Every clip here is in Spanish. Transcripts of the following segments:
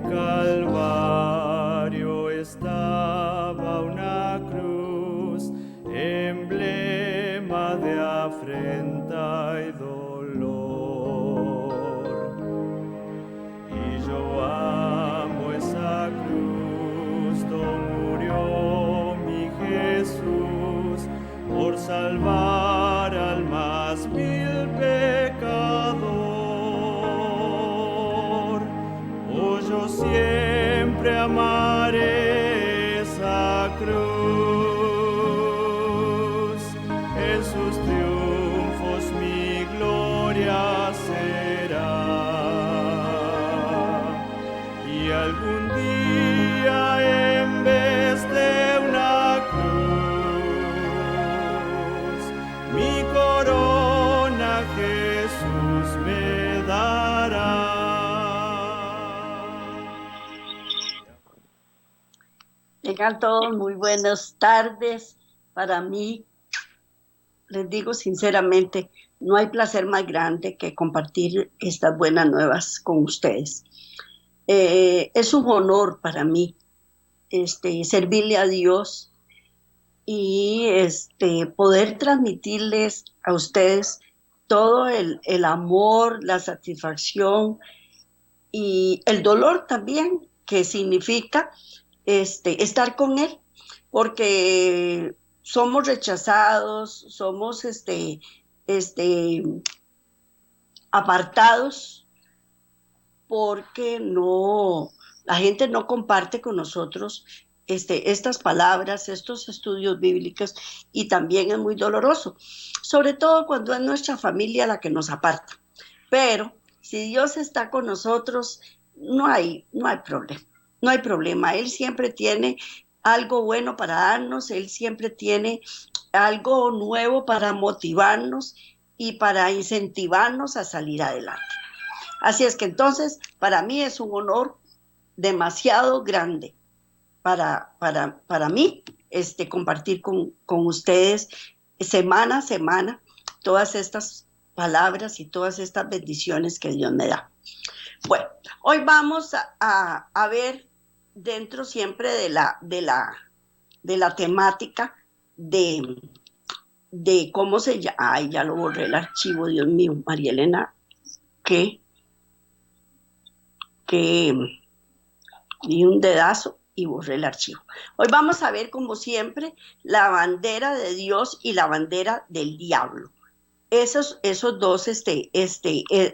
Calvario estaba una cruz, emblema de afrenta y dolor. Y yo amo esa cruz, donde murió mi Jesús, por salvar al más vil pecador. Oh, yo siempre amaré esa cruz, en sus triunfos mi gloria será. Y algún día, en vez de una cruz, mi corona Jesús me dará. Tengan todos muy buenas tardes. Para mí, les digo sinceramente, no hay placer más grande que compartir estas buenas nuevas con ustedes. Es un honor para mí servirle a Dios y poder transmitirles a ustedes todo el amor, la satisfacción y el dolor también que significa estar con Él, porque somos rechazados, somos apartados, porque no, la gente no comparte con nosotros estas palabras, estos estudios bíblicos, y también es muy doloroso, sobre todo cuando es nuestra familia la que nos aparta. Pero si Dios está con nosotros, no hay problema, no hay problema. Él siempre tiene algo bueno para darnos, Él siempre tiene algo nuevo para motivarnos y para incentivarnos a salir adelante. Así es que entonces, para mí es un honor demasiado grande para mí compartir con ustedes semana a semana todas estas palabras y todas estas bendiciones que Dios me da. Bueno, hoy vamos a ver dentro siempre de la temática de cómo se llama. Ay, ya lo borré el archivo, Dios mío, María Elena, que di un dedazo y borré el archivo. Hoy vamos a ver, como siempre, la bandera de Dios y la bandera del diablo. Esos dos,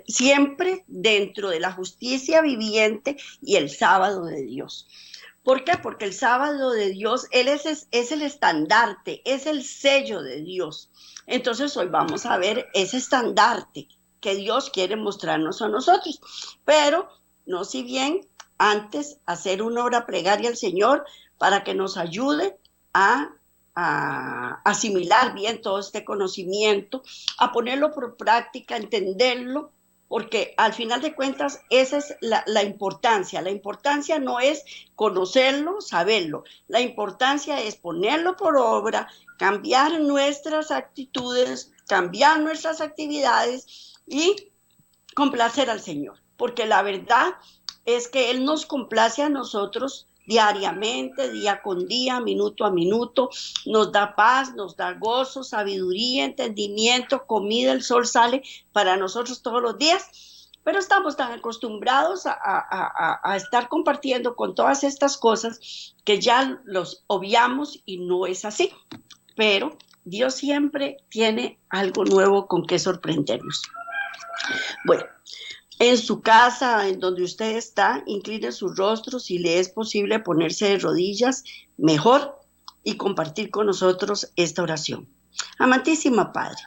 siempre dentro de la justicia viviente y el sábado de Dios. ¿Por qué? Porque el sábado de Dios, Él es el estandarte, es el sello de Dios. Entonces hoy vamos a ver ese estandarte que Dios quiere mostrarnos a nosotros. Pero no si bien antes hacer una hora plegaria al Señor para que nos ayude a asimilar bien todo este conocimiento, a ponerlo por práctica, a entenderlo, porque al final de cuentas esa es la importancia. La importancia no es conocerlo, saberlo. La importancia es ponerlo por obra, cambiar nuestras actitudes, cambiar nuestras actividades y complacer al Señor. Porque la verdad es que Él nos complace a nosotros diariamente, día con día, minuto a minuto, nos da paz, nos da gozo, sabiduría, entendimiento, comida, el sol sale para nosotros todos los días, pero estamos tan acostumbrados a estar compartiendo con todas estas cosas que ya los obviamos y no es así, pero Dios siempre tiene algo nuevo con que sorprendernos. Bueno, en su casa, en donde usted está, incline su rostro, si le es posible ponerse de rodillas, mejor, y compartir con nosotros esta oración. Amantísima Padre,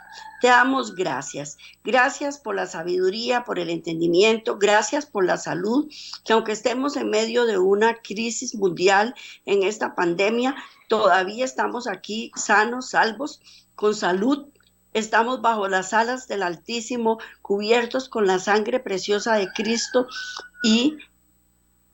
te damos gracias. Gracias por la sabiduría, por el entendimiento, gracias por la salud, que aunque estemos en medio de una crisis mundial en esta pandemia, todavía estamos aquí sanos, salvos, con salud. Estamos bajo las alas del Altísimo, cubiertos con la sangre preciosa de Cristo y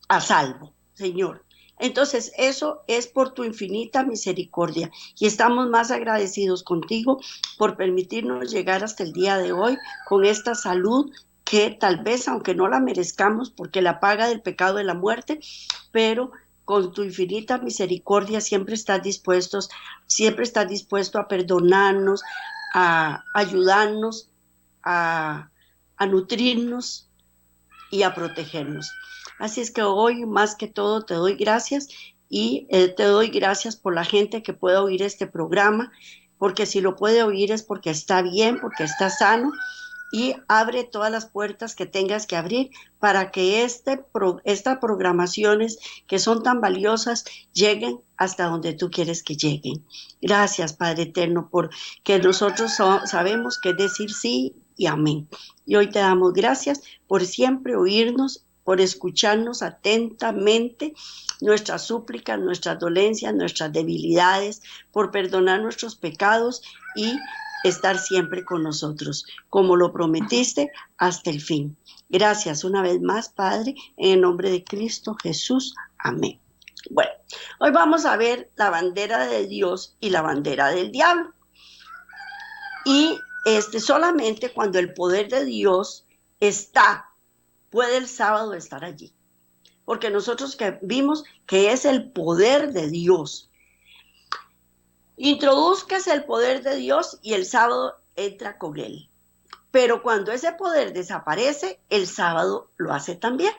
a salvo, Señor. Entonces, eso es por tu infinita misericordia y estamos más agradecidos contigo por permitirnos llegar hasta el día de hoy con esta salud que tal vez, aunque no la merezcamos, porque la paga del pecado es la muerte, pero con tu infinita misericordia siempre estás dispuesto a perdonarnos, a ayudarnos, a nutrirnos y a protegernos. Así es que hoy, más que todo, te doy gracias y te doy gracias por la gente que pueda oír este programa, porque si lo puede oír es porque está bien, porque está sano, y abre todas las puertas que tengas que abrir para que estas programaciones que son tan valiosas lleguen hasta donde tú quieres que lleguen. Gracias, Padre Eterno, porque nosotros sabemos que decir sí y amén. Y hoy te damos gracias por siempre oírnos, por escucharnos atentamente nuestras súplicas, nuestras dolencias, nuestras debilidades, por perdonar nuestros pecados y estar siempre con nosotros, como lo prometiste, hasta el fin. Gracias una vez más, Padre, en el nombre de Cristo Jesús. Amén. Bueno, hoy vamos a ver la bandera de Dios y la bandera del diablo. Y solamente cuando el poder de Dios está, puede el sábado estar allí. Porque nosotros que vimos que es el poder de Dios. Introduzcas el poder de Dios y el sábado entra con él. Pero cuando ese poder desaparece, el sábado lo hace también.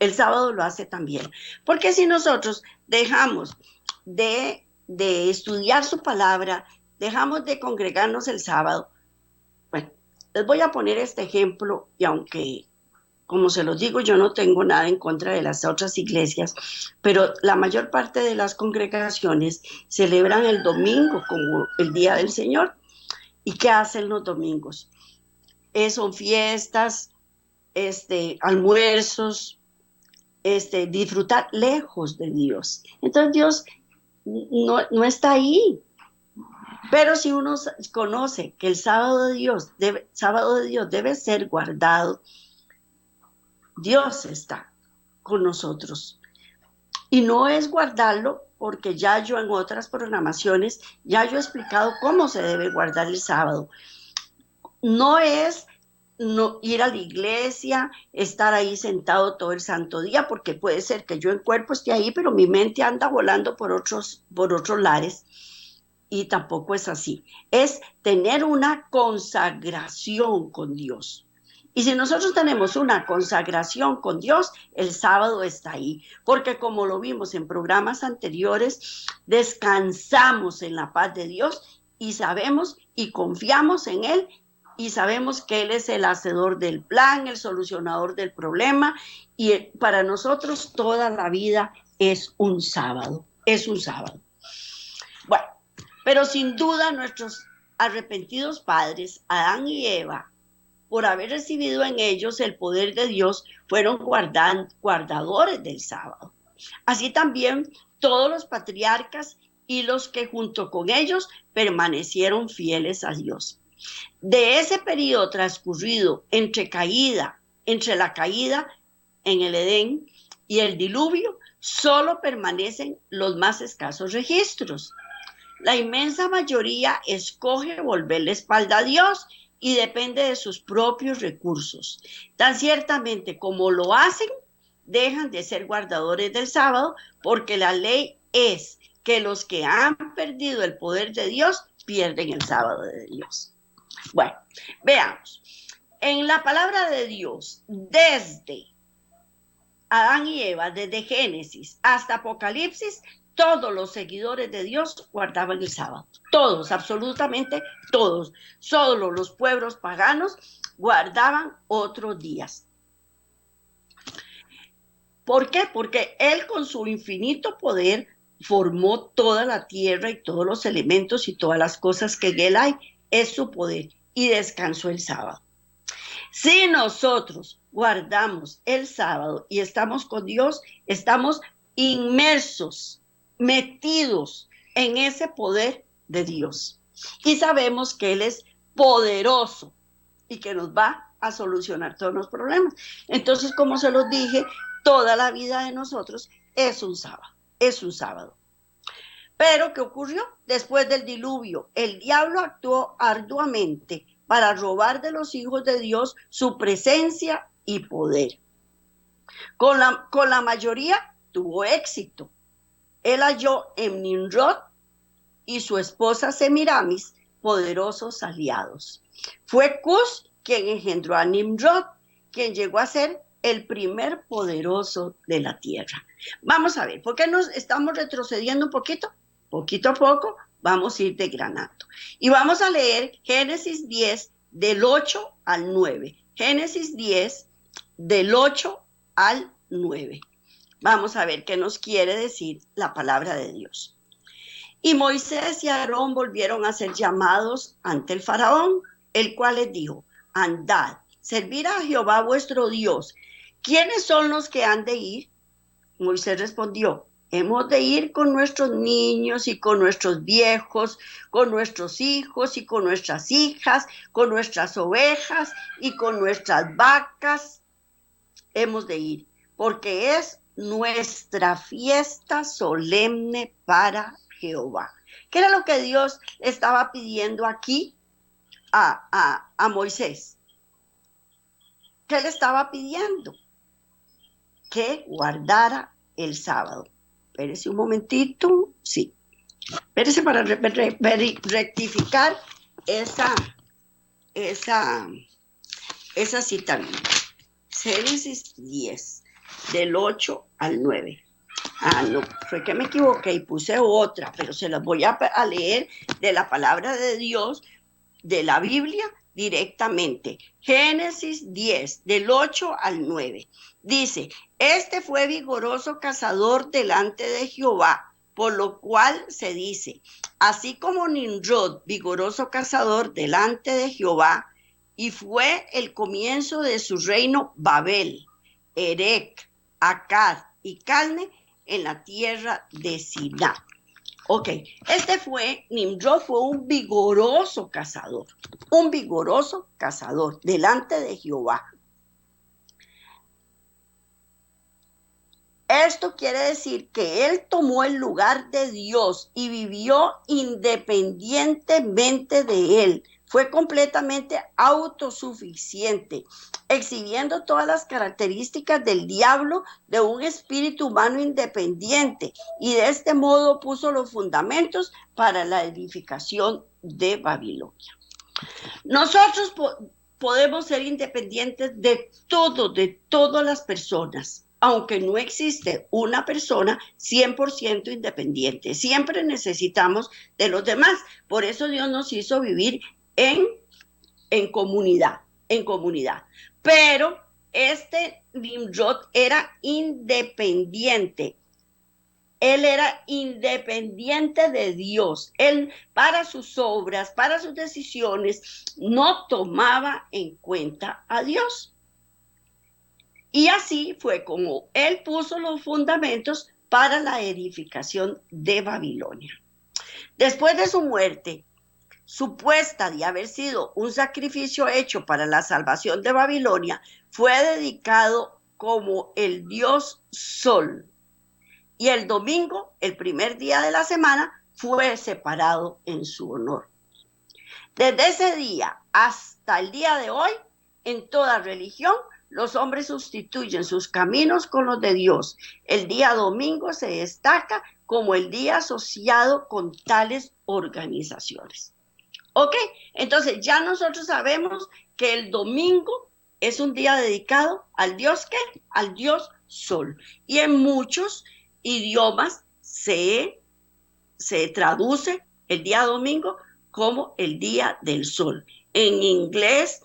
El sábado lo hace también. Porque si nosotros dejamos de estudiar su palabra, dejamos de congregarnos el sábado, bueno, les voy a poner este ejemplo y aunque, como se los digo, yo no tengo nada en contra de las otras iglesias, pero la mayor parte de las congregaciones celebran el domingo como el Día del Señor. ¿Y qué hacen los domingos? Son fiestas, almuerzos, disfrutar lejos de Dios. Entonces Dios no está ahí. Pero si uno conoce que el sábado de Dios debe ser guardado, Dios está con nosotros. Y no es guardarlo porque ya yo en otras programaciones, ya yo he explicado cómo se debe guardar el sábado. No es ir a la iglesia, estar ahí sentado todo el santo día, porque puede ser que yo en cuerpo esté ahí, pero mi mente anda volando por otros lares. Y tampoco es así. Es tener una consagración con Dios. Y si nosotros tenemos una consagración con Dios, el sábado está ahí, porque como lo vimos en programas anteriores, descansamos en la paz de Dios y sabemos y confiamos en Él y sabemos que Él es el hacedor del plan, el solucionador del problema y para nosotros toda la vida es un sábado, Bueno, pero sin duda nuestros arrepentidos padres, Adán y Eva, por haber recibido en ellos el poder de Dios, fueron guardadores del sábado. Así también todos los patriarcas y los que junto con ellos permanecieron fieles a Dios. De ese periodo transcurrido entre la caída en el Edén y el diluvio, solo permanecen los más escasos registros. La inmensa mayoría escoge volver la espalda a Dios y depende de sus propios recursos. Tan ciertamente como lo hacen, dejan de ser guardadores del sábado, porque la ley es que los que han perdido el poder de Dios pierden el sábado de Dios. Bueno, veamos. En la palabra de Dios, desde Adán y Eva, desde Génesis hasta Apocalipsis, todos los seguidores de Dios guardaban el sábado. Todos, absolutamente todos. Solo los pueblos paganos guardaban otros días. ¿Por qué? Porque Él con su infinito poder formó toda la tierra y todos los elementos y todas las cosas que en Él hay. Es su poder y descansó el sábado. Si nosotros guardamos el sábado y estamos con Dios, estamos inmersos, metidos en ese poder de Dios. Y sabemos que Él es poderoso y que nos va a solucionar todos los problemas. Entonces, como se los dije, toda la vida de nosotros es un sábado. Pero, ¿qué ocurrió? Después del diluvio, el diablo actuó arduamente para robar de los hijos de Dios su presencia y poder. Con la mayoría tuvo éxito. Él halló en Nimrod y su esposa Semiramis poderosos aliados. Fue Cus quien engendró a Nimrod, quien llegó a ser el primer poderoso de la tierra. Vamos a ver, ¿por qué nos estamos retrocediendo un poquito? Poquito a poco vamos a ir desgranando. Y vamos a leer Génesis 10 del 8 al 9. Génesis 10 del 8 al 9. Vamos a ver qué nos quiere decir la palabra de Dios. Y Moisés y Aarón volvieron a ser llamados ante el faraón, el cual les dijo: andad, servir a Jehová vuestro Dios. ¿Quiénes son los que han de ir? Moisés respondió: hemos de ir con nuestros niños y con nuestros viejos, con nuestros hijos y con nuestras hijas, con nuestras ovejas y con nuestras vacas. Hemos de ir, porque es nuestra fiesta solemne para Jehová. ¿Qué era lo que Dios estaba pidiendo aquí a Moisés? ¿Qué le estaba pidiendo? Que guardara el sábado. Espérese un momentito. Sí. Espérese para rectificar esa cita bíblica. Génesis 10, del 8 al 9. No, fue que me equivoqué y puse otra, pero se las voy a leer de la palabra de Dios, de la Biblia, directamente. Génesis 10, del 8 al 9. Dice: este fue vigoroso cazador delante de Jehová, por lo cual se dice: así como Nimrod, vigoroso cazador delante de Jehová, y fue el comienzo de su reino Babel, Erec, Accad y Calne en la tierra de Siná. Ok, Nimrod fue un vigoroso cazador delante de Jehová. Esto quiere decir que él tomó el lugar de Dios y vivió independientemente de él. Fue completamente autosuficiente, exhibiendo todas las características del diablo de un espíritu humano independiente, y de este modo puso los fundamentos para la edificación de Babilonia. Nosotros podemos ser independientes de todas las personas, aunque no existe una persona 100% independiente. Siempre necesitamos de los demás. Por eso Dios nos hizo vivir en comunidad. Pero Nimrod era independiente. Él era independiente de Dios. Él, para sus obras, para sus decisiones, no tomaba en cuenta a Dios. Y así fue como él puso los fundamentos para la edificación de Babilonia. Después de su muerte, supuesta de haber sido un sacrificio hecho para la salvación de Babilonia, fue dedicado como el dios Sol. Y el domingo, el primer día de la semana, fue separado en su honor. Desde ese día hasta el día de hoy, en toda religión, los hombres sustituyen sus caminos con los de Dios. El día domingo se destaca como el día asociado con tales organizaciones. Ok, entonces ya nosotros sabemos que el domingo es un día dedicado al Dios ¿qué? Al Dios Sol. Y en muchos idiomas se traduce el día domingo como el día del sol. En inglés,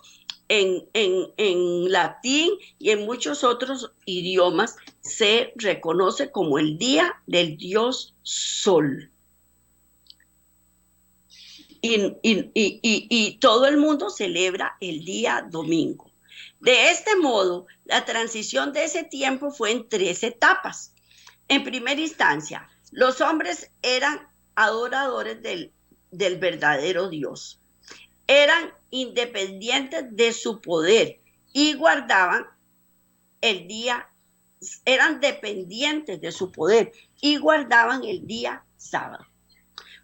en latín y en muchos otros idiomas se reconoce como el día del Dios Sol. Y todo el mundo celebra el día domingo. De este modo, la transición de ese tiempo fue en 3 etapas. En primera instancia, los hombres eran adoradores del verdadero Dios. Eran independientes de su poder y guardaban el día, eran dependientes de su poder y guardaban el día sábado.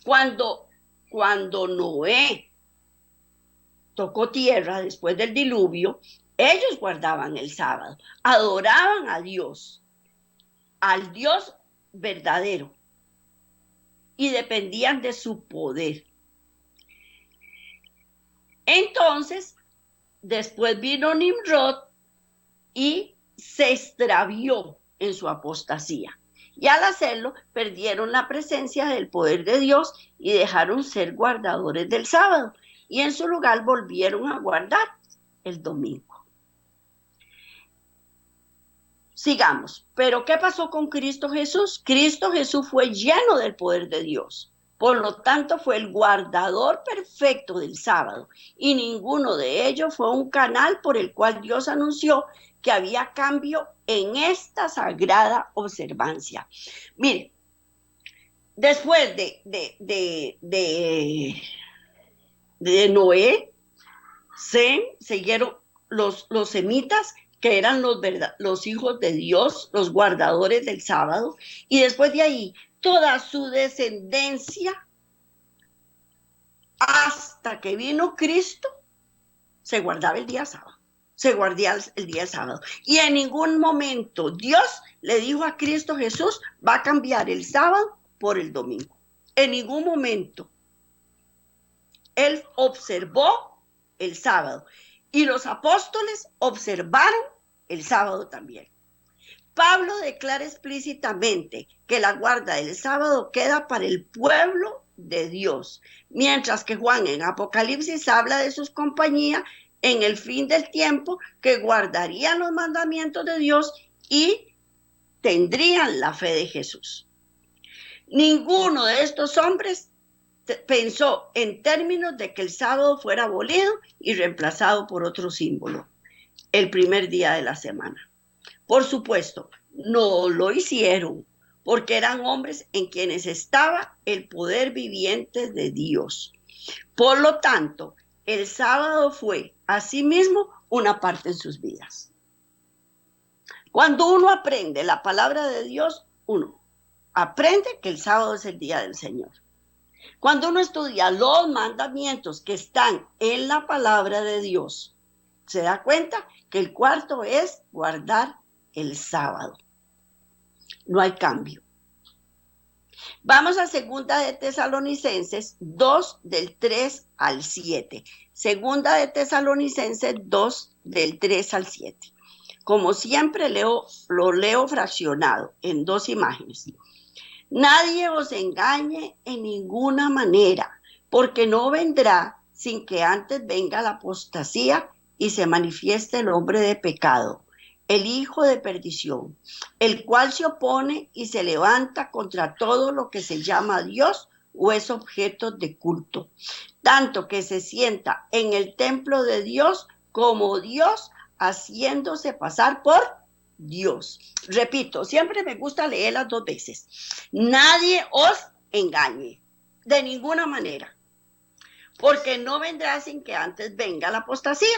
Cuando Noé tocó tierra después del diluvio, ellos guardaban el sábado, adoraban a Dios, al Dios verdadero, y dependían de su poder. Entonces, después vino Nimrod y se extravió en su apostasía. Y al hacerlo, perdieron la presencia del poder de Dios y dejaron ser guardadores del sábado. Y en su lugar volvieron a guardar el domingo. Sigamos. ¿Pero qué pasó con Cristo Jesús? Cristo Jesús fue lleno del poder de Dios. Por lo tanto, fue el guardador perfecto del sábado. Y ninguno de ellos fue un canal por el cual Dios anunció que había cambio en esta sagrada observancia. Mire, después de Noé, Sem, siguieron los semitas, que eran los hijos de Dios, los guardadores del sábado, y después de ahí, toda su descendencia, hasta que vino Cristo, se guardaba el día sábado. Se guardaba el día sábado. Y en ningún momento Dios le dijo a Cristo Jesús, va a cambiar el sábado por el domingo. En ningún momento. Él observó el sábado. Y los apóstoles observaron el sábado también. Pablo declara explícitamente que la guarda del sábado queda para el pueblo de Dios, mientras que Juan en Apocalipsis habla de sus compañías en el fin del tiempo, que guardarían los mandamientos de Dios y tendrían la fe de Jesús. Ninguno de estos hombres pensó en términos de que el sábado fuera abolido y reemplazado por otro símbolo, el primer día de la semana. Por supuesto, no lo hicieron, porque eran hombres en quienes estaba el poder viviente de Dios. Por lo tanto, el sábado fue, asimismo, una parte en sus vidas. Cuando uno aprende la palabra de Dios, uno aprende que el sábado es el día del Señor. Cuando uno estudia los mandamientos que están en la palabra de Dios, se da cuenta que el cuarto es guardar el sábado. No hay cambio. Vamos a Segunda de Tesalonicenses 2, del 3 al 7. Segunda de Tesalonicenses 2, del 3 al 7. Como siempre lo leo fraccionado en dos imágenes. Nadie os engañe en ninguna manera, porque no vendrá sin que antes venga la apostasía y se manifieste el hombre de pecado, el hijo de perdición, el cual se opone y se levanta contra todo lo que se llama Dios o es objeto de culto, tanto que se sienta en el templo de Dios como Dios, haciéndose pasar por Dios. Repito, siempre me gusta leerlas dos veces. Nadie os engañe, de ninguna manera, porque no vendrá sin que antes venga la apostasía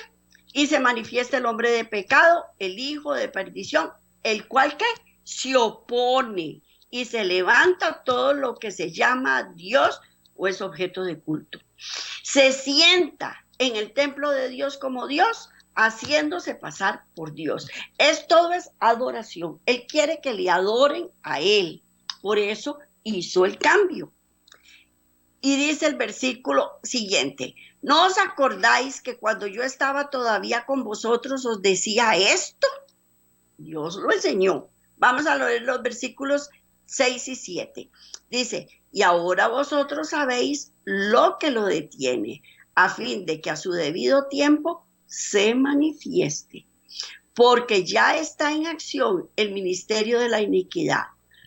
y se manifiesta el hombre de pecado, el hijo de perdición, el cual ¿qué? Se opone y se levanta todo lo que se llama Dios o es objeto de culto. Se sienta en el templo de Dios como Dios, haciéndose pasar por Dios. Todo es adoración. Él quiere que le adoren a Él. Por eso hizo el cambio. Y dice el versículo siguiente: ¿no os acordáis que cuando yo estaba todavía con vosotros os decía esto? Dios lo enseñó. Vamos a leer los versículos 6 y 7. Dice: y ahora vosotros sabéis lo que lo detiene, a fin de que a su debido tiempo se manifieste. Porque ya está en acción el ministerio de la iniquidad.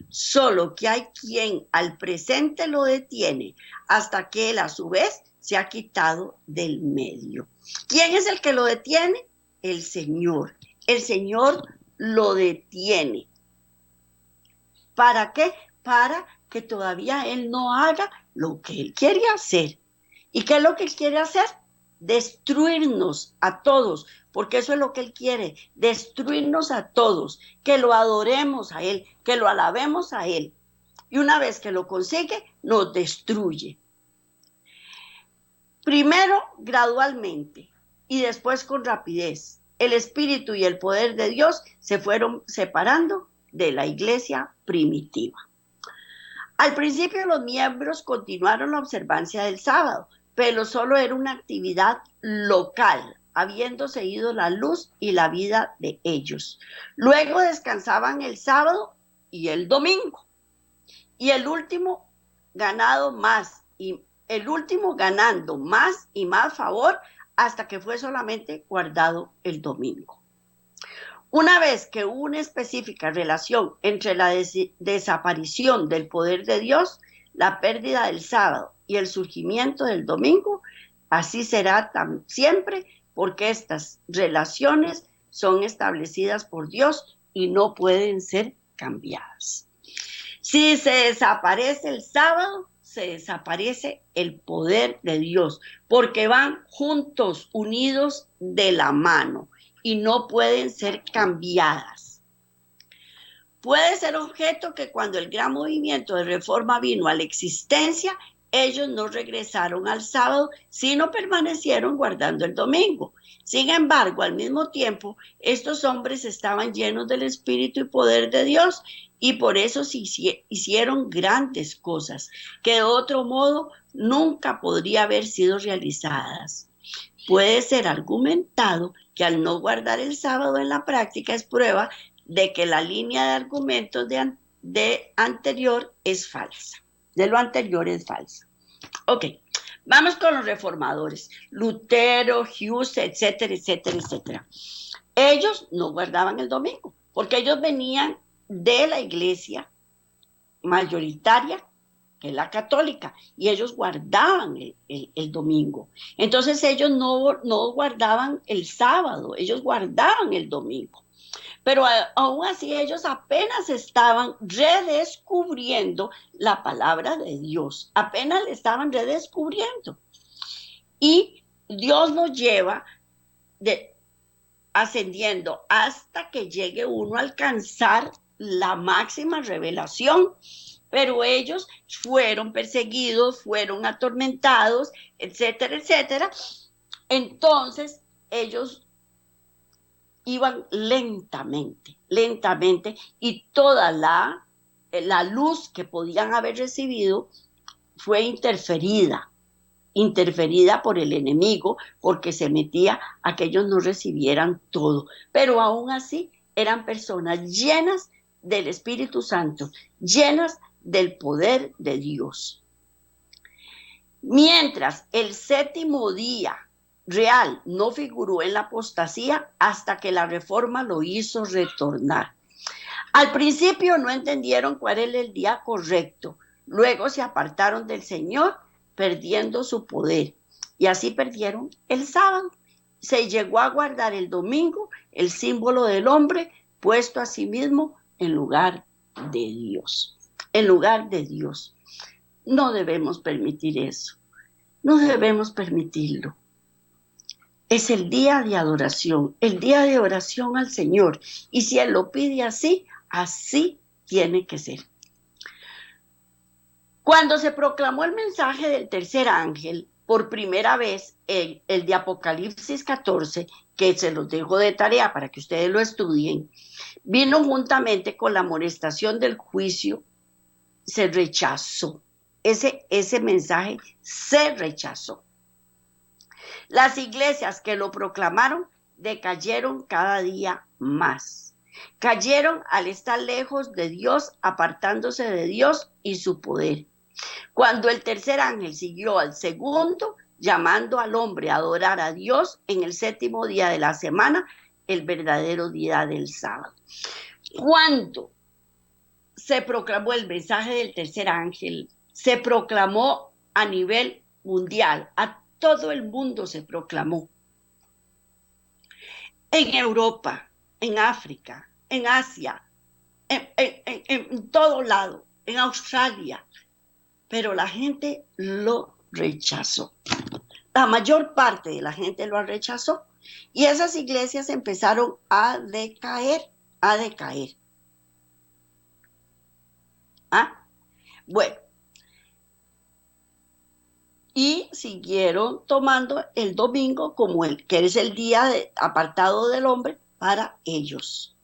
Solo que hay quien al presente lo detiene, hasta que él a su vez se ha quitado del medio. ¿Quién es el que lo detiene? El Señor. El Señor lo detiene. ¿Para qué? Para que todavía Él no haga lo que Él quiere hacer. ¿Y qué es lo que Él quiere hacer? Destruirnos a todos, porque eso es lo que Él quiere, destruirnos a todos, que lo adoremos a Él, que lo alabemos a Él. Y una vez que lo consigue, nos destruye. Primero, gradualmente y después con rapidez, el espíritu y el poder de Dios se fueron separando de la iglesia primitiva. Al principio los miembros continuaron la observancia del sábado, pero solo era una actividad local, habiéndose ido la luz y la vida de ellos. Luego descansaban el sábado y el domingo, y el último ganando más y más favor hasta que fue solamente guardado el domingo. Una vez que hubo una específica relación entre la desaparición del poder de Dios, la pérdida del sábado y el surgimiento del domingo, así será siempre, porque estas relaciones son establecidas por Dios y no pueden ser cambiadas. Si se desaparece el sábado, se desaparece el poder de Dios, porque van juntos, unidos de la mano, y no pueden ser cambiadas. Puede ser objeto que cuando el gran movimiento de reforma vino a la existencia, ellos no regresaron al sábado, sino permanecieron guardando el domingo. Sin embargo, al mismo tiempo, estos hombres estaban llenos del Espíritu y poder de Dios, y por eso hicieron grandes cosas, que de otro modo nunca podría haber sido realizadas. Puede ser argumentado que al no guardar el sábado en la práctica es prueba de que la línea de argumentos de anterior es falsa. De lo anterior es falsa. Ok, vamos con los reformadores. Lutero, Hughes, etcétera, etcétera, etcétera. Ellos no guardaban el domingo, porque ellos venían de la iglesia mayoritaria, que es la católica, y ellos guardaban el domingo. Entonces ellos no guardaban el sábado, ellos guardaban el domingo. Pero aún así ellos apenas estaban redescubriendo la palabra de Dios, apenas la estaban redescubriendo. Y Dios nos lleva ascendiendo hasta que llegue uno a alcanzar la máxima revelación. Pero ellos fueron perseguidos, fueron atormentados, etcétera, etcétera. Entonces ellos iban lentamente, y toda la luz que podían haber recibido fue interferida por el enemigo, porque se metía a que ellos no recibieran todo. Pero aún así eran personas llenas del Espíritu Santo, llenas del poder de Dios. Mientras el séptimo día real no figuró en la apostasía hasta que la reforma lo hizo retornar. Al principio no entendieron cuál era el día correcto, luego se apartaron del Señor, perdiendo su poder, y así perdieron el sábado. Se llegó a guardar el domingo, el símbolo del hombre, puesto a sí mismo en lugar de Dios. En lugar de Dios. No debemos permitir eso. No debemos permitirlo. Es el día de adoración, el día de oración al Señor. Y si Él lo pide así, así tiene que ser. Cuando se proclamó el mensaje del tercer ángel, por primera vez, el de Apocalipsis 14, que se los dejo de tarea para que ustedes lo estudien, vino juntamente con la amonestación del juicio, se rechazó. Ese mensaje se rechazó. Las iglesias que lo proclamaron decayeron cada día más. Cayeron al estar lejos de Dios, apartándose de Dios y su poder. Cuando el tercer ángel siguió al segundo, llamando al hombre a adorar a Dios en el séptimo día de la semana, el verdadero día del sábado. Cuando se proclamó el mensaje del tercer ángel, se proclamó a nivel mundial, a todo el mundo se proclamó. En Europa, en África, en Asia, en todo lado, en Australia, pero la gente lo rechazó. La mayor parte de la gente lo rechazó y esas iglesias empezaron a decaer. Bueno, y siguieron tomando el domingo como el que es el día apartado del hombre para ellos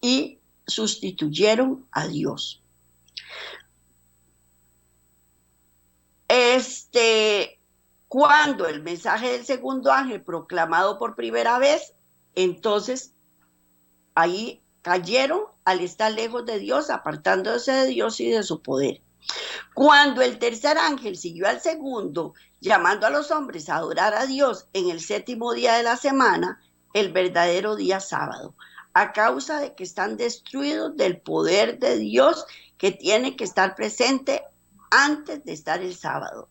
y sustituyeron a Dios. Cuando el mensaje del segundo ángel proclamado por primera vez, entonces ahí cayeron al estar lejos de Dios, apartándose de Dios y de su poder. Cuando el tercer ángel siguió al segundo, llamando a los hombres a adorar a Dios en el séptimo día de la semana, el verdadero día sábado, a causa de que están destruidos del poder de Dios que tiene que estar presente antes de estar el sábado.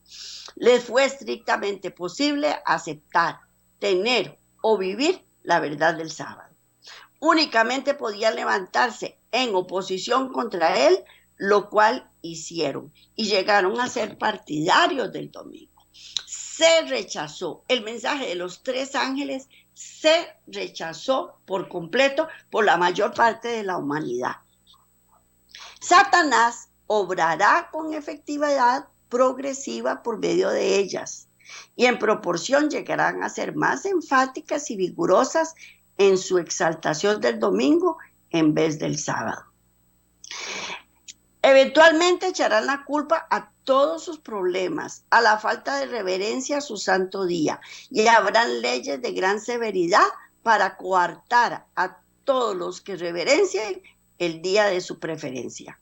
Les fue estrictamente posible aceptar, tener o vivir la verdad del sábado. Únicamente podían levantarse en oposición contra él, lo cual hicieron y llegaron a ser partidarios del domingo. Se rechazó el mensaje de los tres ángeles, se rechazó por completo por la mayor parte de la humanidad. Satanás obrará con efectividad progresiva por medio de ellas y en proporción llegarán a ser más enfáticas y vigorosas en su exaltación del domingo en vez del sábado. Eventualmente echarán la culpa a todos sus problemas, a la falta de reverencia a su santo día, y habrán leyes de gran severidad para coartar a todos los que reverencien el día de su preferencia.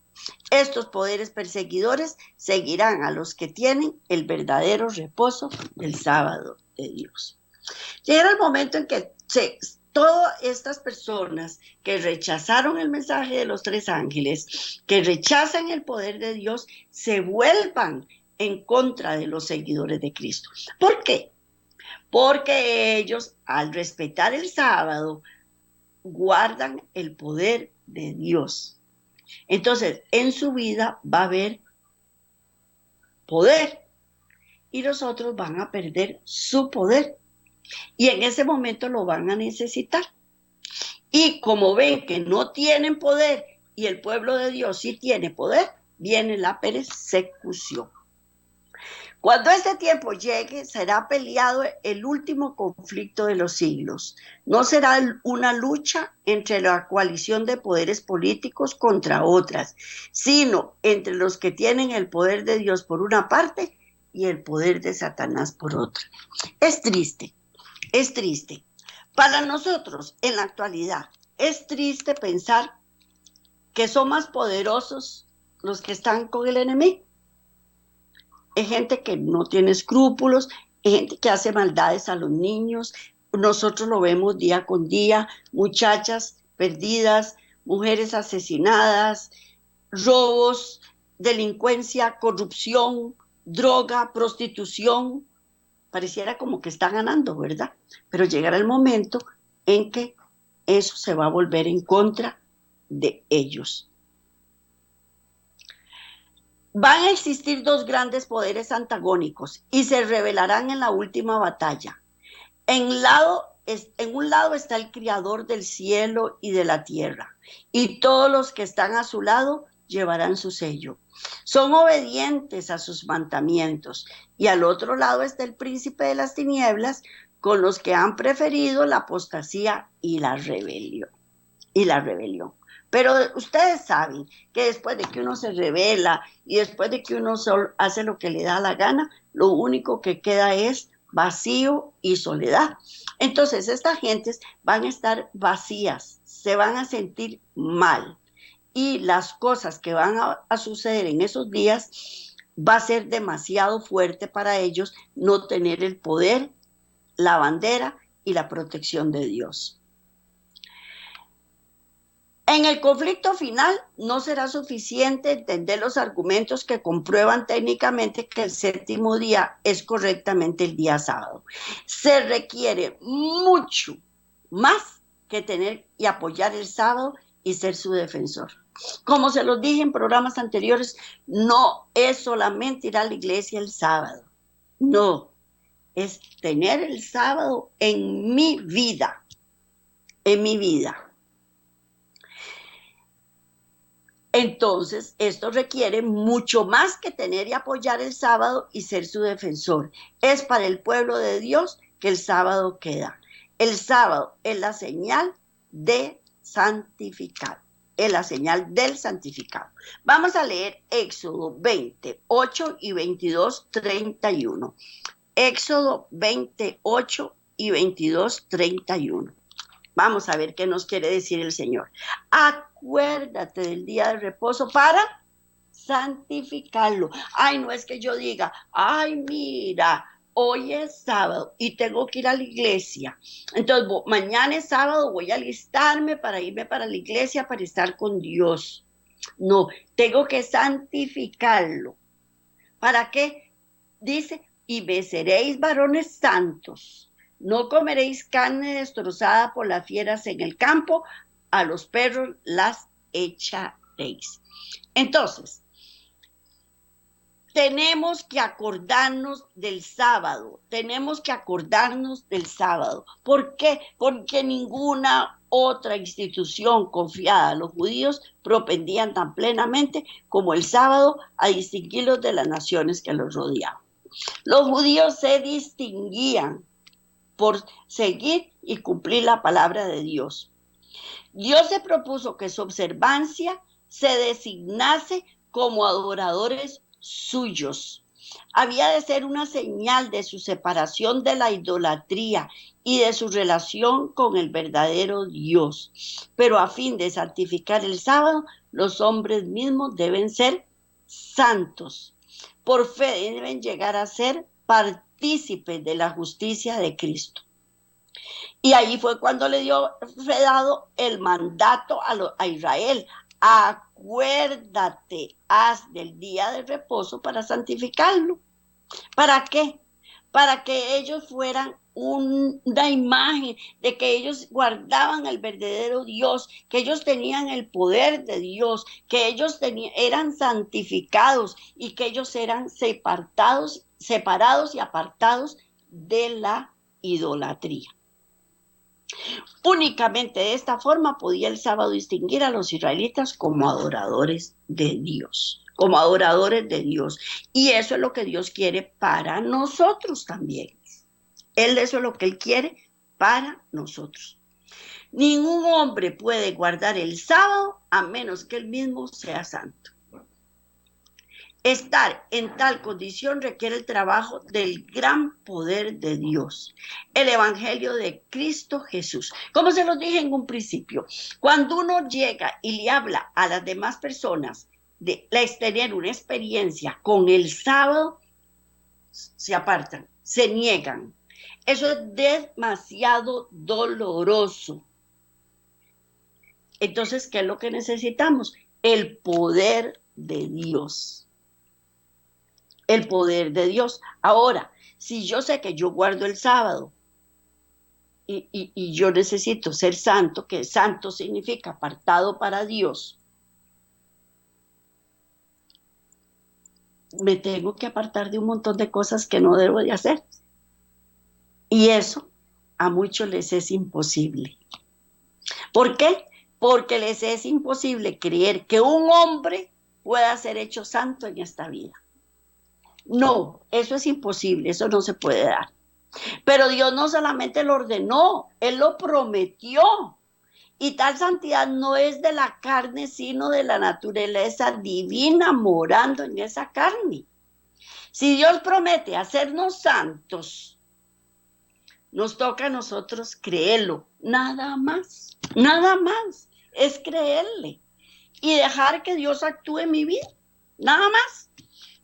Estos poderes perseguidores seguirán a los que tienen el verdadero reposo del sábado de Dios. Llega el momento en que todas estas personas que rechazaron el mensaje de los tres ángeles, que rechazan el poder de Dios, se vuelvan en contra de los seguidores de Cristo. ¿Por qué? Porque ellos, al respetar el sábado, guardan el poder de Dios. Entonces, en su vida va a haber poder y los otros van a perder su poder. Y en ese momento lo van a necesitar. Y como ven que no tienen poder y el pueblo de Dios sí tiene poder, viene la persecución. Cuando este tiempo llegue, será peleado el último conflicto de los siglos. No será una lucha entre la coalición de poderes políticos contra otras, sino entre los que tienen el poder de Dios por una parte y el poder de Satanás por otra. Es triste. Es triste. Para nosotros, en la actualidad, es triste pensar que son más poderosos los que están con el enemigo. Hay gente que no tiene escrúpulos, hay gente que hace maldades a los niños. Nosotros lo vemos día con día, muchachas perdidas, mujeres asesinadas, robos, delincuencia, corrupción, droga, prostitución. Pareciera como que está ganando, ¿verdad? Pero llegará el momento en que eso se va a volver en contra de ellos. Van a existir dos grandes poderes antagónicos y se revelarán en la última batalla. En un lado está el Creador del cielo y de la tierra, y todos los que están a su lado llevarán su sello. Son obedientes a sus mandamientos. Y al otro lado está el príncipe de las tinieblas, con los que han preferido la apostasía y la rebelión. Pero ustedes saben que después de que uno se rebela y después de que uno hace lo que le da la gana, lo único que queda es vacío y soledad. Entonces estas gentes van a estar vacías, se van a sentir mal. Y las cosas que van a suceder en esos días va a ser demasiado fuerte para ellos no tener el poder, la bandera y la protección de Dios. En el conflicto final no será suficiente entender los argumentos que comprueban técnicamente que el séptimo día es correctamente el día sábado. Se requiere mucho más que tener y apoyar el sábado y ser su defensor. Como se los dije en programas anteriores, no es solamente ir a la iglesia el sábado. No, es tener el sábado en mi vida. En mi vida. Entonces, esto requiere mucho más que tener y apoyar el sábado y ser su defensor. Es para el pueblo de Dios que el sábado queda. El sábado es la señal de santificado. Es la señal del santificado. Vamos a leer Éxodo 28 y 22, 31. Éxodo 28 y 22, 31. Vamos a ver qué nos quiere decir el Señor. Acuérdate del día de reposo para santificarlo. Ay, no es que yo diga, ay, mira, hoy es sábado y tengo que ir a la iglesia. Entonces, mañana es sábado, voy a alistarme para irme para la iglesia para estar con Dios. No, tengo que santificarlo. ¿Para qué? Dice, y me seréis varones santos. No comeréis carne destrozada por las fieras en el campo, a los perros las echaréis. Entonces, tenemos que acordarnos del sábado, ¿Por qué? Porque ninguna otra institución confiada a los judíos propendían tan plenamente como el sábado a distinguirlos de las naciones que los rodeaban. Los judíos se distinguían por seguir y cumplir la palabra de Dios. Dios se propuso que su observancia se designase como adoradores suyos. Había de ser una señal de su separación de la idolatría y de su relación con el verdadero Dios. Pero a fin de santificar el sábado, los hombres mismos deben ser santos. Por fe deben llegar a ser partícipes de la justicia de Cristo. Y ahí fue cuando fue dado el mandato a Israel. Acuérdate, haz del día de reposo para santificarlo. ¿Para qué? Para que ellos fueran una imagen de que ellos guardaban el verdadero Dios, que ellos tenían el poder de Dios, que ellos eran santificados y que ellos eran separados y apartados de la idolatría. Únicamente de esta forma podía el sábado distinguir a los israelitas como adoradores de Dios. Y eso es lo que Dios quiere para nosotros también. Eso es lo que Él quiere para nosotros. Ningún hombre puede guardar el sábado a menos que él mismo sea santo. Estar en tal condición requiere el trabajo del gran poder de Dios, el evangelio de Cristo Jesús. Como se los dije en un principio, cuando uno llega y le habla a las demás personas de tener una experiencia con el sábado, se apartan, se niegan. Eso es demasiado doloroso. Entonces, ¿qué es lo que necesitamos? El poder de Dios. El poder de Dios. Ahora, si yo sé que yo guardo el sábado y yo necesito ser santo, que santo significa apartado para Dios, me tengo que apartar de un montón de cosas que no debo de hacer. Y eso a muchos les es imposible. ¿Por qué? Porque les es imposible creer que un hombre pueda ser hecho santo en esta vida. No, eso es imposible, eso no se puede dar. Pero Dios no solamente lo ordenó, Él lo prometió. Y tal santidad no es de la carne, sino de la naturaleza divina morando en esa carne. Si Dios promete hacernos santos, nos toca a nosotros creerlo, nada más, es creerle y dejar que Dios actúe en mi vida, nada más.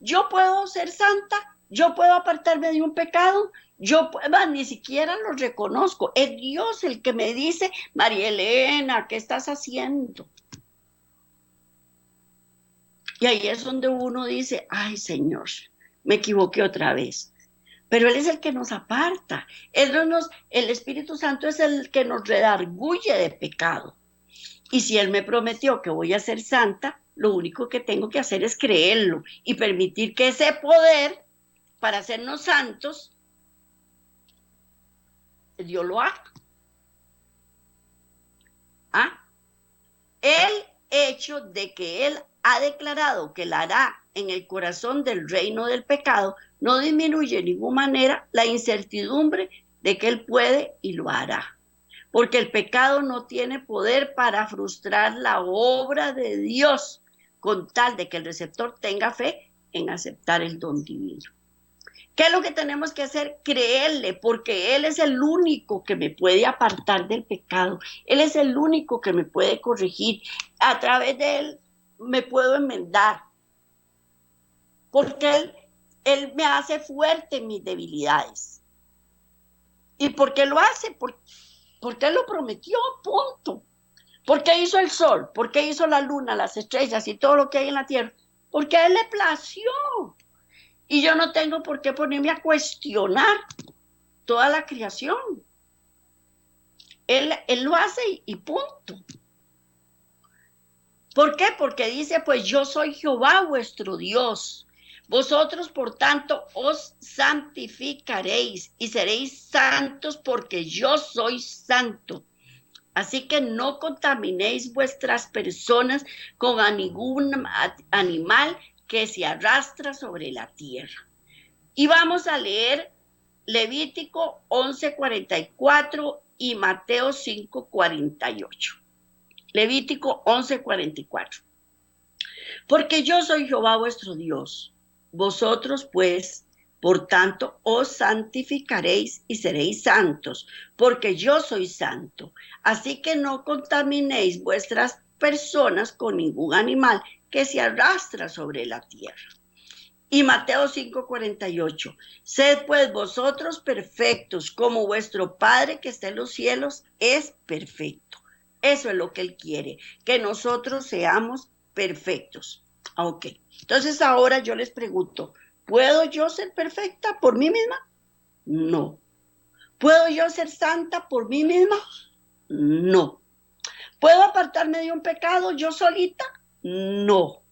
Yo puedo ser santa, yo puedo apartarme de un pecado, ni siquiera lo reconozco. Es Dios el que me dice, María Elena, ¿qué estás haciendo? Y ahí es donde uno dice, ay Señor, me equivoqué otra vez. Pero Él es el que nos aparta. El Espíritu Santo es el que nos redarguye de pecado. Y si Él me prometió que voy a ser santa, lo único que tengo que hacer es creerlo y permitir que ese poder para hacernos santos, Dios lo haga. Él hecho de que Él ha declarado que la hará en el corazón del reino del pecado, no disminuye de ninguna manera la incertidumbre de que Él puede y lo hará. Porque el pecado no tiene poder para frustrar la obra de Dios, con tal de que el receptor tenga fe en aceptar el don divino. ¿Qué es lo que tenemos que hacer? Creerle, porque Él es el único que me puede apartar del pecado. Él es el único que me puede corregir. A través de Él me puedo enmendar, porque Él me hace fuerte en mis debilidades. ¿Y por qué lo hace? Porque Él lo prometió, punto. ¿Por qué hizo el sol? ¿Por qué hizo la luna, las estrellas y todo lo que hay en la tierra? Porque a Él le plació. Y yo no tengo por qué ponerme a cuestionar toda la creación. Él lo hace y punto. ¿Por qué? Porque dice, pues yo soy Jehová vuestro Dios. Vosotros, por tanto, os santificaréis y seréis santos porque yo soy santo. Así que no contaminéis vuestras personas con ningún animal que se arrastra sobre la tierra. Y vamos a leer Levítico 11:44 y Mateo 5:48. Levítico 11:44. Porque yo soy Jehová vuestro Dios. Vosotros pues, por tanto, os santificaréis y seréis santos, porque yo soy santo. Así que no contaminéis vuestras personas con ningún animal que se arrastra sobre la tierra. Y Mateo 5:48. Sed pues vosotros perfectos, como vuestro Padre que está en los cielos es perfecto. Eso es lo que Él quiere, que nosotros seamos perfectos. Ok, entonces ahora yo les pregunto, ¿puedo yo ser perfecta por mí misma? No. ¿Puedo yo ser santa por mí misma? No. ¿Puedo apartarme de un pecado yo solita? No.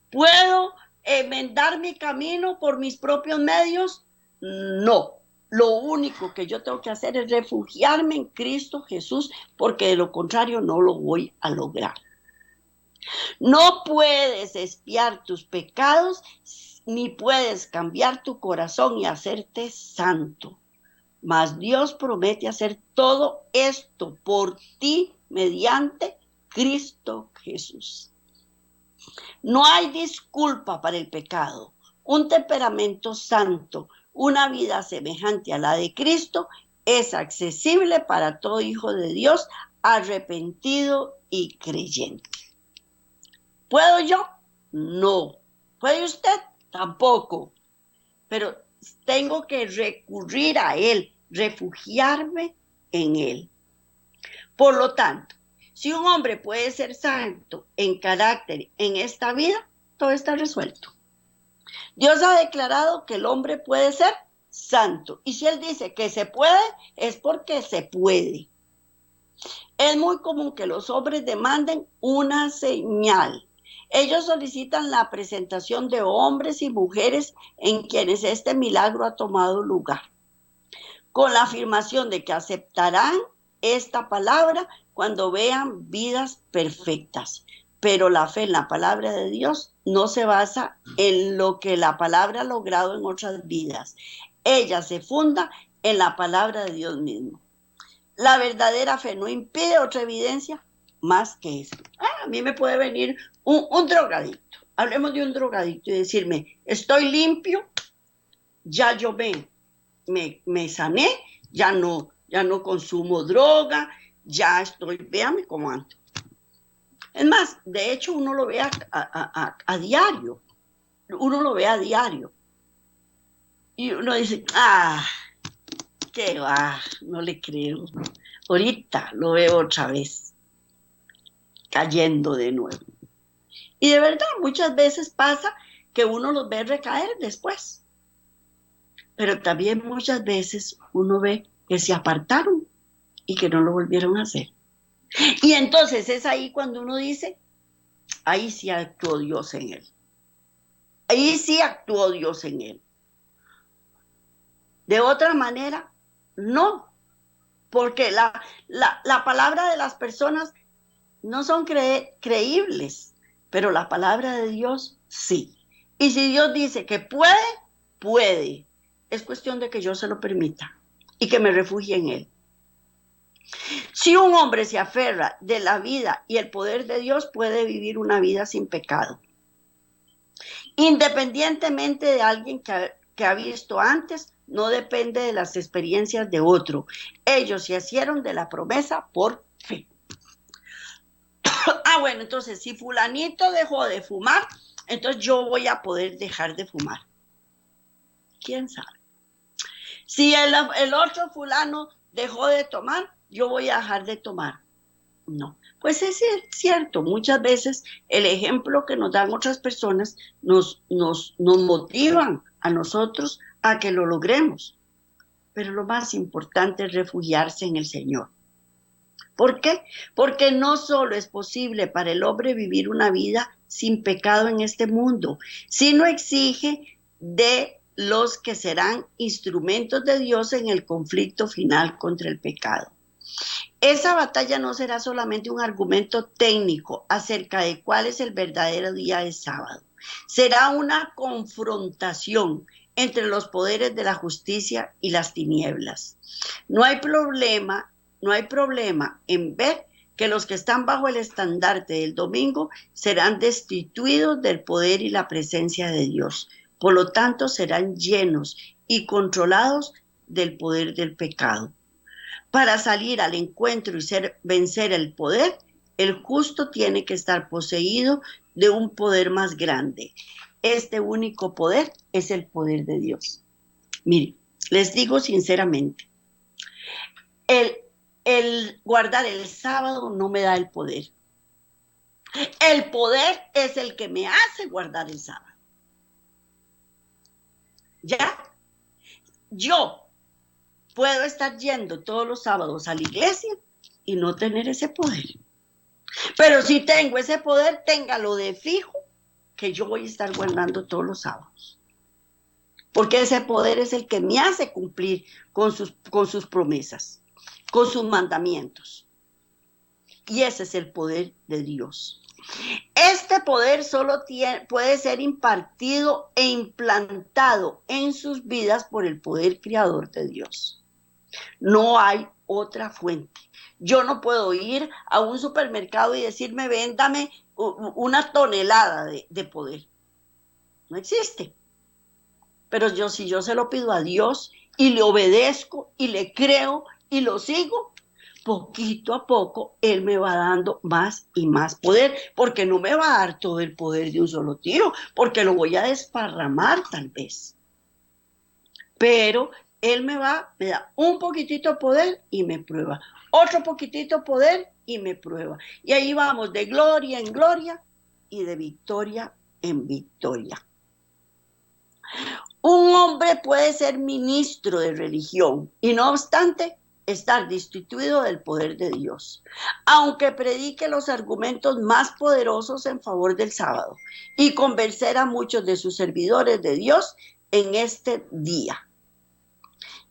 ¿Puedo enmendar mi camino por mis propios medios? No. Lo único que yo tengo que hacer es refugiarme en Cristo Jesús, porque de lo contrario no lo voy a lograr. No puedes expiar tus pecados, ni puedes cambiar tu corazón y hacerte santo. Mas Dios promete hacer todo esto por ti mediante Cristo Jesús. No hay disculpa para el pecado. Un temperamento santo, una vida semejante a la de Cristo, es accesible para todo hijo de Dios arrepentido y creyente. ¿Puedo yo? No. ¿Puede usted? Tampoco. Pero tengo que recurrir a Él, refugiarme en Él. Por lo tanto, si un hombre puede ser santo en carácter en esta vida, todo está resuelto. Dios ha declarado que el hombre puede ser santo. Y si Él dice que se puede, es porque se puede. Es muy común que los hombres demanden una señal. Ellos solicitan la presentación de hombres y mujeres en quienes este milagro ha tomado lugar, con la afirmación de que aceptarán esta palabra cuando vean vidas perfectas. Pero la fe en la palabra de Dios no se basa en lo que la palabra ha logrado en otras vidas. Ella se funda en la palabra de Dios mismo. La verdadera fe no impide otra evidencia más que eso. A mí me puede venir un drogadicto. Hablemos de un drogadicto y decirme, estoy limpio, ya yo me sané, ya no consumo droga, ya estoy, véame cómo ando. Es más, de hecho uno lo ve a diario. Uno lo ve a diario. Y uno dice, qué va, no le creo. Ahorita lo veo otra vez, cayendo de nuevo. Y de verdad, muchas veces pasa que uno los ve recaer después. Pero también muchas veces uno ve que se apartaron y que no lo volvieron a hacer. Y entonces es ahí cuando uno dice, ahí sí actuó Dios en él. Ahí sí actuó Dios en él. De otra manera, no. Porque la palabra de las personas no son creíbles, pero la palabra de Dios sí. Y si Dios dice que puede, puede. Es cuestión de que yo se lo permita y que me refugie en Él. Si un hombre se aferra de la vida y el poder de Dios, puede vivir una vida sin pecado. Independientemente de alguien que ha visto antes, no depende de las experiencias de otro. Ellos se hicieron de la promesa por fe. Bueno, entonces si fulanito dejó de fumar, entonces yo voy a poder dejar de fumar. ¿Quién sabe? Si el otro fulano dejó de tomar, yo voy a dejar de tomar. No, pues es cierto, muchas veces el ejemplo que nos dan otras personas nos motivan a nosotros a que lo logremos. Pero lo más importante es refugiarse en el Señor. ¿Por qué? Porque no solo es posible para el hombre vivir una vida sin pecado en este mundo, sino exige de los que serán instrumentos de Dios en el conflicto final contra el pecado. Esa batalla no será solamente un argumento técnico acerca de cuál es el verdadero día de sábado. Será una confrontación entre los poderes de la justicia y las tinieblas. No hay problema en ver que los que están bajo el estandarte del domingo serán destituidos del poder y la presencia de Dios. Por lo tanto, serán llenos y controlados del poder del pecado. Para salir al encuentro y vencer el poder, el justo tiene que estar poseído de un poder más grande. Este único poder es el poder de Dios. Miren, les digo sinceramente, el guardar el sábado no me da el poder. El poder es el que me hace guardar el sábado. ¿Ya? Yo puedo estar yendo todos los sábados a la iglesia y no tener ese poder. Pero si tengo ese poder, téngalo de fijo que yo voy a estar guardando todos los sábados. Porque ese poder es el que me hace cumplir con sus promesas, con sus mandamientos. Y ese es el poder de Dios. Este poder solo puede ser impartido e implantado en sus vidas por el poder creador de Dios. No hay otra fuente. Yo no puedo ir a un supermercado y decirme, véndame una tonelada de poder. No existe. Pero si yo se lo pido a Dios y le obedezco y le creo y lo sigo, poquito a poco Él me va dando más y más poder, porque no me va a dar todo el poder de un solo tiro, porque lo voy a desparramar tal vez. Pero Él me da un poquitito de poder y me prueba, otro poquitito de poder y me prueba. Y ahí vamos de gloria en gloria y de victoria en victoria. Un hombre puede ser ministro de religión y no obstante estar destituido del poder de Dios, aunque predique los argumentos más poderosos en favor del sábado y convencer a muchos de sus servidores de Dios en este día.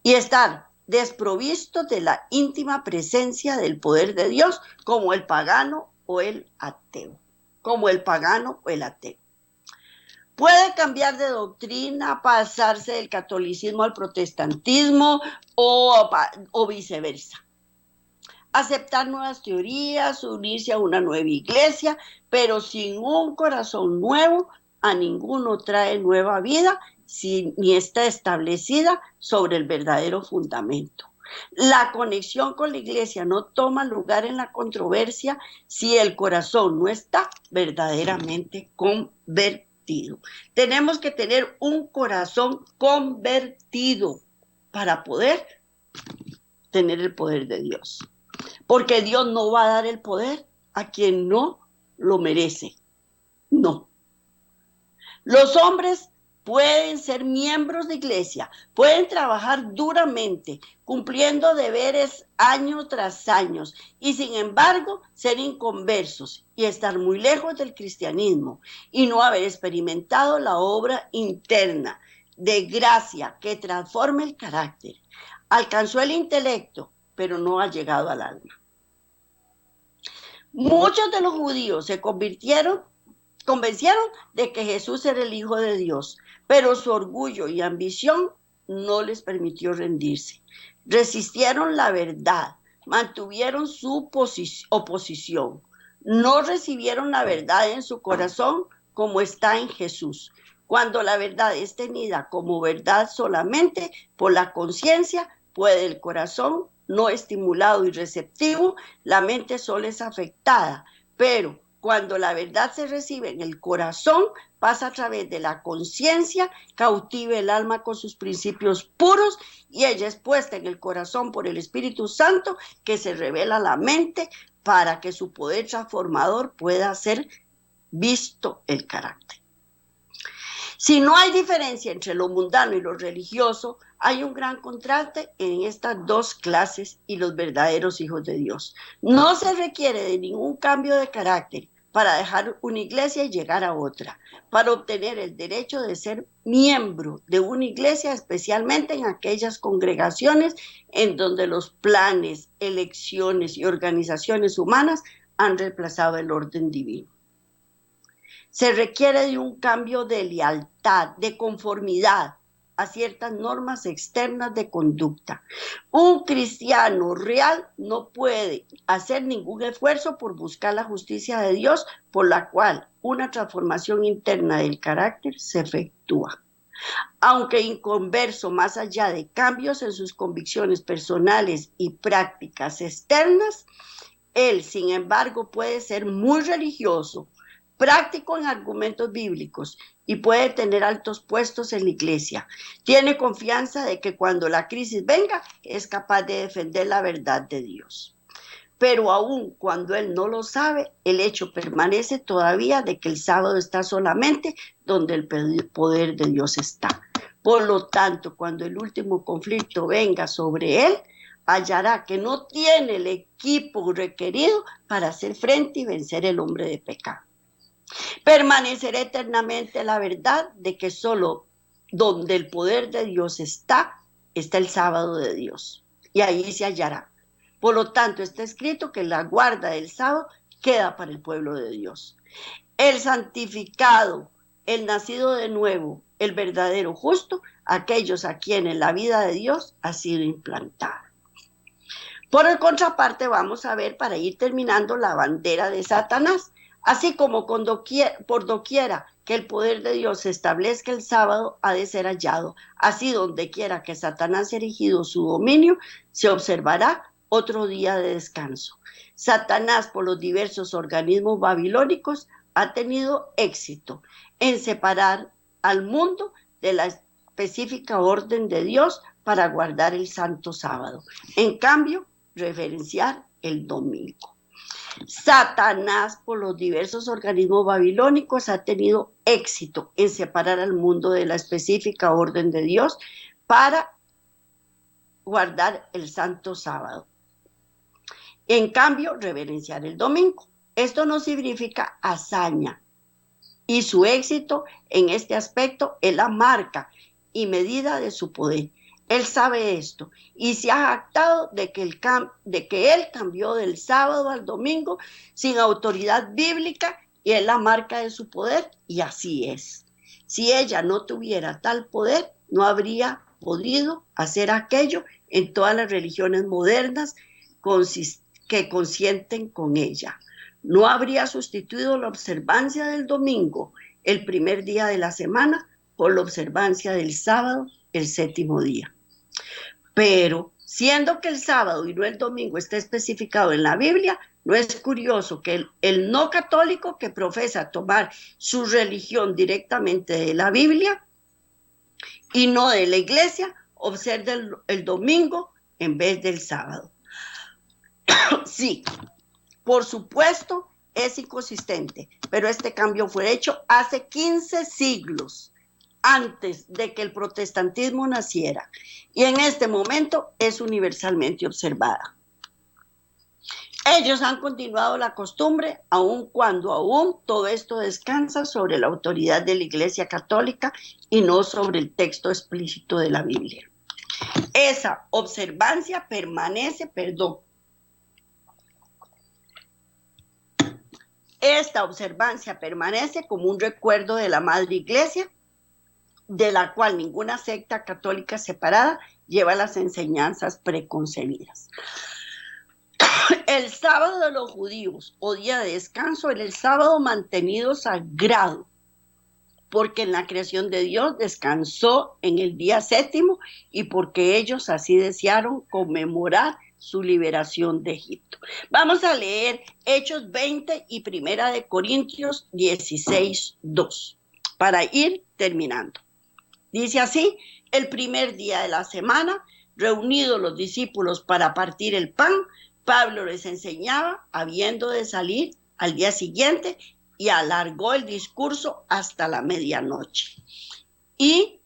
Y estar desprovisto de la íntima presencia del poder de Dios como el pagano o el ateo. Puede cambiar de doctrina, pasarse del catolicismo al protestantismo o viceversa. Aceptar nuevas teorías, unirse a una nueva iglesia, pero sin un corazón nuevo, a ninguno trae nueva vida, ni está establecida sobre el verdadero fundamento. La conexión con la iglesia no toma lugar en la controversia si el corazón no está verdaderamente convertido. Tenemos que tener un corazón convertido para poder tener el poder de Dios. Porque Dios no va a dar el poder a quien no lo merece. No. Los hombres pueden ser miembros de iglesia, pueden trabajar duramente, cumpliendo deberes año tras año, y sin embargo ser inconversos y estar muy lejos del cristianismo y no haber experimentado la obra interna de gracia que transforma el carácter. Alcanzó el intelecto, pero no ha llegado al alma. Muchos de los judíos se convencieron de que Jesús era el Hijo de Dios, pero su orgullo y ambición no les permitió rendirse. Resistieron la verdad, mantuvieron su oposición, no recibieron la verdad en su corazón como está en Jesús. Cuando la verdad es tenida como verdad solamente por la conciencia, puede el corazón no estimulado y receptivo, la mente solo es afectada, pero cuando la verdad se recibe en el corazón, pasa a través de la conciencia, cautiva el alma con sus principios puros y ella es puesta en el corazón por el Espíritu Santo que se revela a la mente para que su poder transformador pueda ser visto el carácter. Si no hay diferencia entre lo mundano y lo religioso, hay un gran contraste en estas dos clases y los verdaderos hijos de Dios. No se requiere de ningún cambio de carácter para dejar una iglesia y llegar a otra, para obtener el derecho de ser miembro de una iglesia, especialmente en aquellas congregaciones en donde los planes, elecciones y organizaciones humanas han reemplazado el orden divino. Se requiere de un cambio de lealtad, de conformidad a ciertas normas externas de conducta. Un cristiano real no puede hacer ningún esfuerzo por buscar la justicia de Dios, por la cual una transformación interna del carácter se efectúa. Aunque inconverso más allá de cambios en sus convicciones personales y prácticas externas, él, sin embargo, puede ser muy religioso, práctico en argumentos bíblicos y puede tener altos puestos en la iglesia. Tiene confianza de que cuando la crisis venga, es capaz de defender la verdad de Dios. Pero aun cuando él no lo sabe, el hecho permanece todavía de que el sábado está solamente donde el poder de Dios está. Por lo tanto, cuando el último conflicto venga sobre él, hallará que no tiene el equipo requerido para hacer frente y vencer el hombre de pecado. Permanecerá eternamente la verdad de que solo donde el poder de Dios está el sábado de Dios. Y ahí se hallará. Por lo tanto, está escrito que la guarda del sábado queda para el pueblo de Dios. El santificado, el nacido de nuevo, el verdadero justo, aquellos a quienes la vida de Dios ha sido implantada. Por el contraparte, vamos a ver, para ir terminando, la bandera de Satanás. Así como por doquiera que el poder de Dios se establezca el sábado, ha de ser hallado. Así donde quiera que Satanás ha erigido su dominio, se observará otro día de descanso. Satanás, por los diversos organismos babilónicos, ha tenido éxito en separar al mundo de la específica orden de Dios para guardar el santo sábado. En cambio, reverenciar el domingo. Satanás, por los diversos organismos babilónicos, ha tenido éxito en separar al mundo de la específica orden de Dios para guardar el santo sábado. En cambio, reverenciar el domingo. Esto no significa hazaña, y su éxito en este aspecto es la marca y medida de su poder. Él sabe esto y se ha jactado de que él cambió del sábado al domingo sin autoridad bíblica y es la marca de su poder, y así es. Si ella no tuviera tal poder, no habría podido hacer aquello en todas las religiones modernas que consienten con ella. No habría sustituido la observancia del domingo, el primer día de la semana, por la observancia del sábado, el séptimo día. Pero, siendo que el sábado y no el domingo está especificado en la Biblia, no es curioso que el no católico que profesa tomar su religión directamente de la Biblia y no de la iglesia, observe el domingo en vez del sábado. Sí, por supuesto, es inconsistente, pero este cambio fue hecho hace 15 siglos antes de que el protestantismo naciera, y en este momento es universalmente observada. Ellos han continuado la costumbre, aun cuando aún todo esto descansa sobre la autoridad de la Iglesia Católica y no sobre el texto explícito de la Biblia. Esa observancia permanece, Esta observancia permanece como un recuerdo de la Madre Iglesia, de la cual ninguna secta católica separada lleva las enseñanzas preconcebidas. El sábado de los judíos o día de descanso era el sábado mantenido sagrado, porque en la creación de Dios descansó en el día séptimo y porque ellos así desearon conmemorar su liberación de Egipto. Vamos a leer Hechos 20 y Primera de Corintios 16, 2, para ir terminando. Dice así: el primer día de la semana, reunidos los discípulos para partir el pan, Pablo les enseñaba, habiendo de salir al día siguiente, y alargó el discurso hasta la medianoche. Y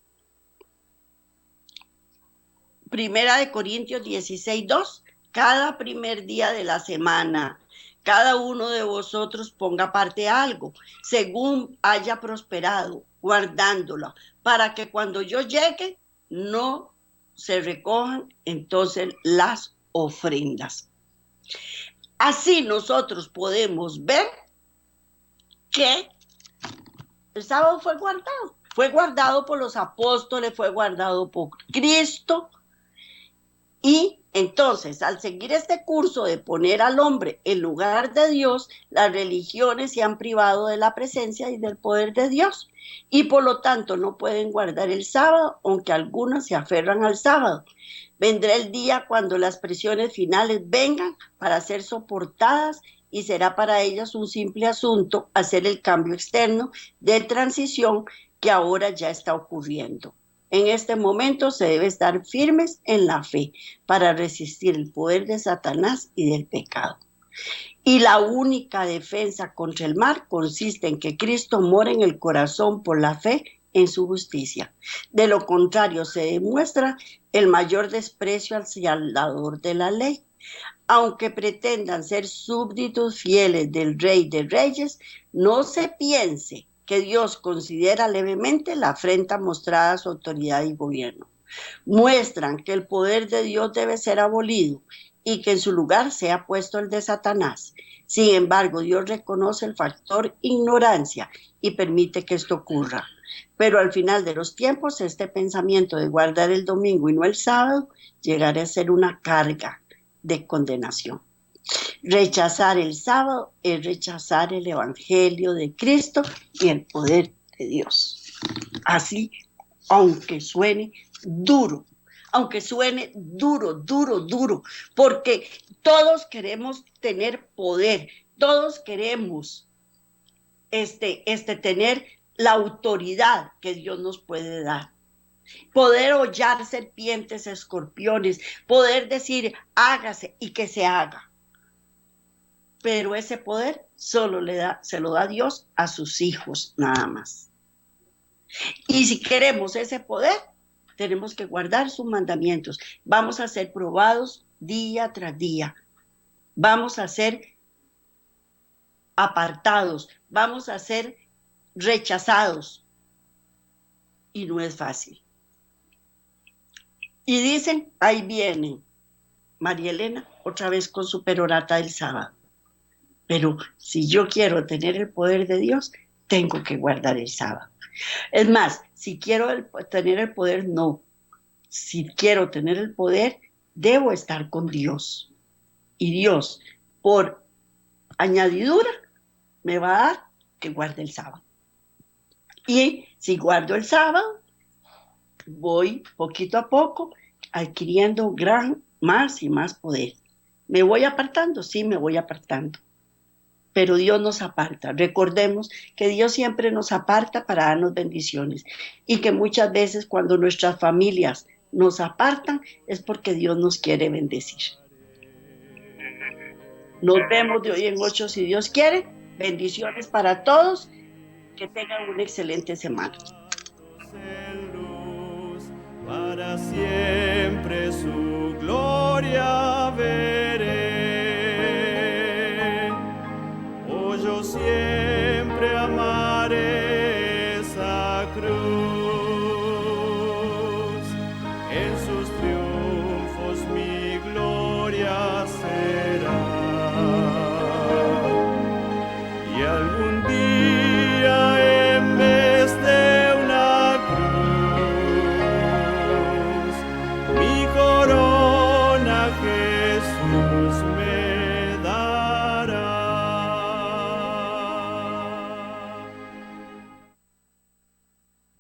Primera de Corintios 16, 2, cada primer día de la semana, cada uno de vosotros ponga aparte algo, según haya prosperado, guardándolo, para que cuando yo llegue no se recojan entonces las ofrendas. Así nosotros podemos ver que el sábado fue guardado por los apóstoles, fue guardado por Cristo. Y entonces, al seguir este curso de poner al hombre en lugar de Dios, las religiones se han privado de la presencia y del poder de Dios, y por lo tanto no pueden guardar el sábado, aunque algunos se aferran al sábado. Vendrá el día cuando las presiones finales vengan para ser soportadas, y será para ellas un simple asunto hacer el cambio externo de transición que ahora ya está ocurriendo. En este momento se debe estar firmes en la fe para resistir el poder de Satanás y del pecado. Y la única defensa contra el mal consiste en que Cristo mora en el corazón por la fe en su justicia. De lo contrario, se demuestra el mayor desprecio hacia el dador de la ley. Aunque pretendan ser súbditos fieles del Rey de Reyes, no se piense que Dios considera levemente la afrenta mostrada a su autoridad y gobierno. Muestran que el poder de Dios debe ser abolido y que en su lugar sea puesto el de Satanás. Sin embargo, Dios reconoce el factor ignorancia y permite que esto ocurra. Pero al final de los tiempos, este pensamiento de guardar el domingo y no el sábado llegará a ser una carga de condenación. Rechazar el sábado es rechazar el evangelio de Cristo y el poder de Dios. Así, aunque suene duro, porque todos queremos tener poder, todos queremos tener la autoridad que Dios nos puede dar. Poder hollar serpientes, escorpiones, poder decir hágase y que se haga. Pero ese poder se lo da Dios a sus hijos nada más. Y si queremos ese poder, tenemos que guardar sus mandamientos. Vamos a ser probados día tras día. Vamos a ser apartados, vamos a ser rechazados. Y no es fácil. Y dicen, ahí viene María Elena otra vez con su perorata del sábado. Pero si yo quiero tener el poder de Dios, tengo que guardar el sábado. Es más, si quiero tener el poder, no. Si quiero tener el poder, debo estar con Dios. Y Dios, por añadidura, me va a dar que guarde el sábado. Y si guardo el sábado, voy poquito a poco adquiriendo más y más poder. ¿Me voy apartando? Sí, me voy apartando. Pero Dios nos aparta. Recordemos que Dios siempre nos aparta para darnos bendiciones y que muchas veces cuando nuestras familias nos apartan es porque Dios nos quiere bendecir. Nos vemos de hoy en 8 si Dios quiere. Bendiciones para todos. Que tengan una excelente semana. Para siempre su gloria veré. Oh, yo siempre amaré esa cruz. En sus triunfos mi gloria será. Y Jesús me